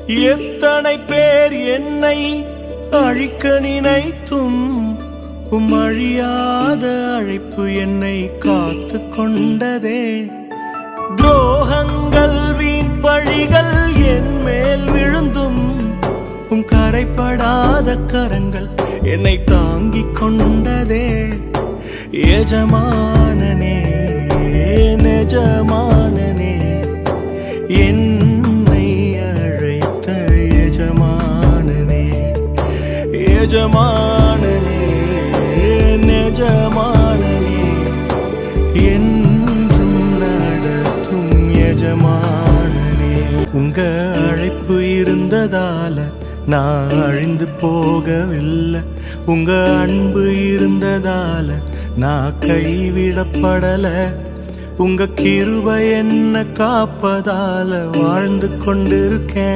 எத்தனை பேர் என்னை அழிக்க நினைத்தும் அழியாத அழைப்பு என்னை காத்து கொண்டதே. துரோகங்கள் வீண் பழிகள் என் மேல் விழுந்தும் கரைப்படாத கரங்கள் என்னை தாங்கிக் கொண்டதே. எஜமானனே நெஜமானனே என்னை அழைத்த எஜமானனே. எஜமானனே நெஜமானனே என்றும் நடத்தும் எஜமானனே. உங்க அழைப்பு இருந்ததால நான் அழிந்து போகவில்லை. உங்க அன்பு இருந்ததால நான் கைவிடப்படல. உங்க கிருபை என்ன காப்பதால வாழ்ந்து கொண்டிருக்கேன்.